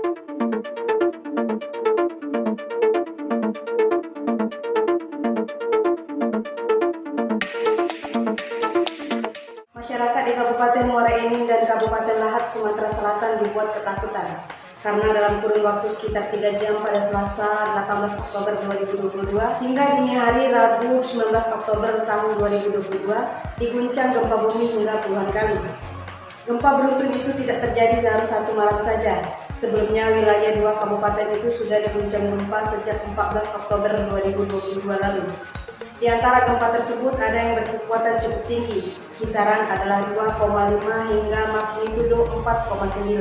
Masyarakat di Kabupaten Muara Enim dan Kabupaten Lahat, Sumatera Selatan dibuat ketakutan karena dalam kurun waktu sekitar 3 jam pada Selasa 18 Oktober 2022 hingga dini hari Rabu 19 Oktober tahun 2022 diguncang gempa bumi hingga puluhan kali. Gempa beruntun itu tidak terjadi dalam satu malam saja. Sebelumnya wilayah 2 kabupaten itu sudah diguncang gempa sejak 14 Oktober 2022 lalu. Di antara gempa tersebut ada yang berkekuatan cukup tinggi, kisaran adalah 2,5 hingga magnitudo 4,9.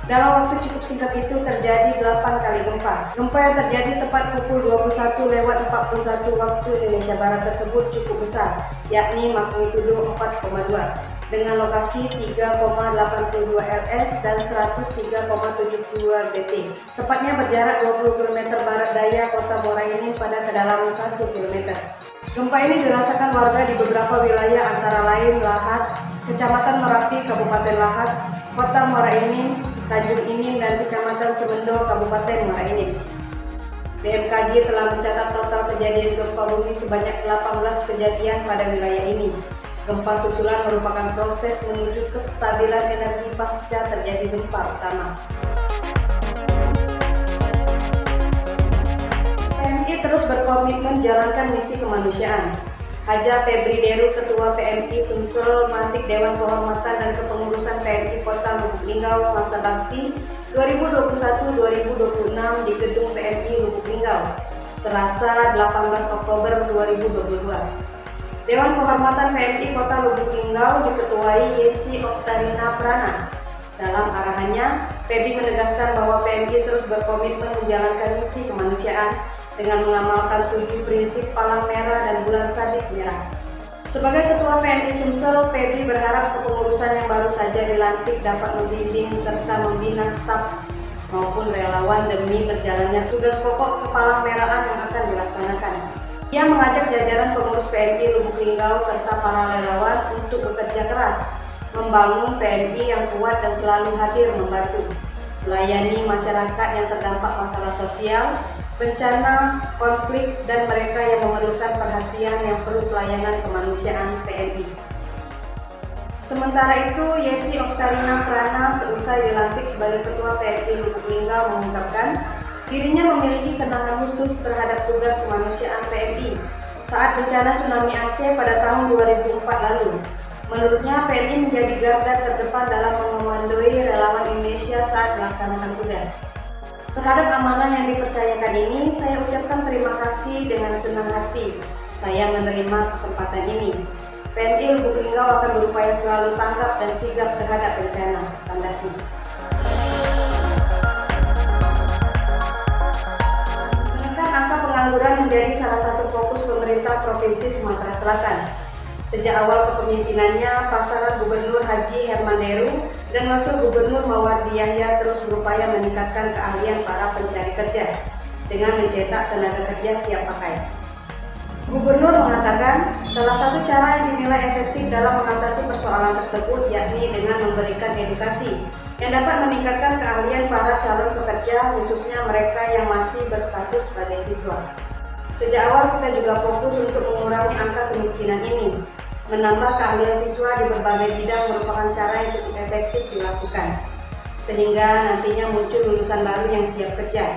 Dalam waktu cukup singkat itu terjadi 8 kali gempa. Gempa yang terjadi tepat pukul 21:41 waktu Indonesia Barat tersebut cukup besar, yakni magnitudo 4,2 dengan lokasi 3,82 ls dan 103,72 dt. Tepatnya berjarak 20 km barat daya kota Muara Enim pada kedalaman 1 km. Gempa ini dirasakan warga di beberapa wilayah antara lain Lahat, Kecamatan Merapi, Kabupaten Lahat, Kota Muara Enim, Tanjung Inim, dan Kecamatan Semendo, Kabupaten Muara Enim. BMKG telah mencatat total kejadian gempa bumi sebanyak 18 kejadian pada wilayah ini. Gempa susulan merupakan proses menuju kestabilan energi pasca terjadi gempa utama. PMI terus berkomitmen jalankan misi kemanusiaan. Haja Febri Deru, Ketua PMI Sumsel, melantik Dewan Kehormatan dan Kepengurusan PMI Kota Lubuk Linggau masa bakti 2021-2026 di Gedung PMI Lubuk Linggau, Selasa 18 Oktober 2022. Dewan Kehormatan PMI Kota Lubuk Linggau diketuai Yeti Oktarina Prana. Dalam arahannya, PB menegaskan bahwa PMI terus berkomitmen menjalankan misi kemanusiaan dengan mengamalkan 7 prinsip palang merah dan bulan sabit merah. Sebagai Ketua PMI Sumsel, PB berharap kepengurusan yang baru saja dilantik dapat membimbing serta membina staf maupun relawan demi berjalannya tugas pokok kepalang merahan yang akan dilaksanakan. Ia mengajak jajaran pengurus PMI Lubuk Linggau serta para relawan untuk bekerja keras, membangun PMI yang kuat dan selalu hadir membantu, melayani masyarakat yang terdampak masalah sosial, bencana, konflik, dan mereka yang memerlukan perhatian yang perlu pelayanan kemanusiaan PMI. Sementara itu, Yeti Oktarina Prana seusai dilantik sebagai Ketua PMI Lubuk Linggau mengungkapkan dirinya memiliki kenangan khusus terhadap tugas kemanusiaan PMI saat bencana tsunami Aceh pada tahun 2004 lalu. Menurutnya, PMI menjadi garda terdepan dalam mengomandoi relawan Indonesia saat melaksanakan tugas. Terhadap amanah yang dipercayakan ini, saya ucapkan terima kasih dengan senang hati. Saya menerima kesempatan ini. PMI Lubuk Linggau akan berupaya selalu tanggap dan sigap terhadap bencana, tandasnya. Menekan angka pengangguran menjadi salah satu fokus pemerintah Provinsi Sumatera Selatan. Sejak awal kepemimpinannya, pasangan Gubernur Haji Herman Deru dan Wakil Gubernur Mawardi Yahya terus berupaya meningkatkan keahlian para pencari kerja dengan mencetak tenaga kerja siap pakai. Gubernur mengatakan salah satu cara yang dinilai efektif dalam mengatasi persoalan tersebut yakni dengan memberikan edukasi yang dapat meningkatkan keahlian para calon pekerja, khususnya mereka yang masih berstatus sebagai siswa. Sejak awal kita juga fokus untuk mengurangi angka kemiskinan ini. Menambah keahlian siswa di berbagai bidang merupakan cara yang cukup efektif dilakukan, sehingga nantinya muncul lulusan baru yang siap kerja,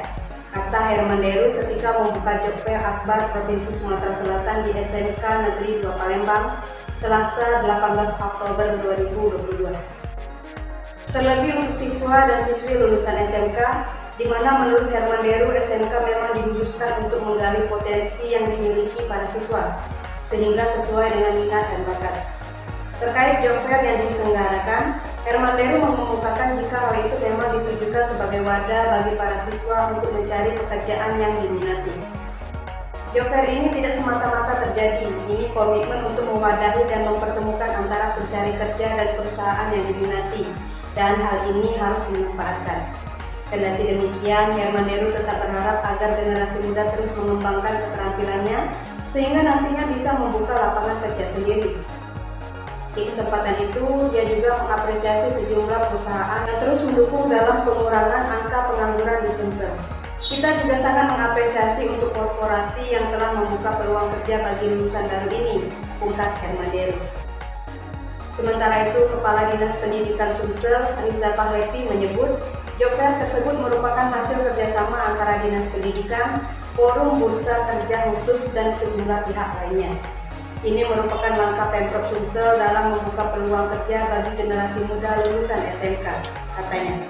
kata Herman Deru ketika membuka job fair Akbar Provinsi Sumatera Selatan di SMK Negeri 2 Palembang, Selasa 18 Oktober 2022. Terlebih untuk siswa dan siswi lulusan SMK, di mana menurut Herman Deru SMK memang dikhususkan untuk menggali potensi yang dimiliki para siswa, sehingga sesuai dengan minat dan bakat. Terkait job fair yang diselenggarakan, Herman Deru mengemukakan jika hal itu memang ditujukan sebagai wadah bagi para siswa untuk mencari pekerjaan yang diminati. Job fair ini tidak semata-mata terjadi, ini komitmen untuk mewadahi dan mempertemukan antara pencari kerja dan perusahaan yang diminati, dan hal ini harus dimanfaatkan. Kendati demikian, Herman Deru tetap berharap agar generasi muda terus mengembangkan keterampilannya, sehingga nantinya bisa membuka lapangan kerja sendiri. Di kesempatan itu, dia juga mengapresiasi sejumlah perusahaan yang terus mendukung dalam pengurangan angka pengangguran di Sumsel. Kita juga sangat mengapresiasi untuk korporasi yang telah membuka peluang kerja bagi lulusan baru ini, pungkas Herman Deru. Sementara itu, Kepala Dinas Pendidikan Sumsel, Riza Fahlevi, menyebut job fair tersebut merupakan hasil kerjasama antara Dinas Pendidikan, Forum Bursa Kerja Khusus, dan sejumlah pihak lainnya. Ini merupakan langkah Pemprov Sumsel dalam membuka peluang kerja bagi generasi muda lulusan SMK, katanya.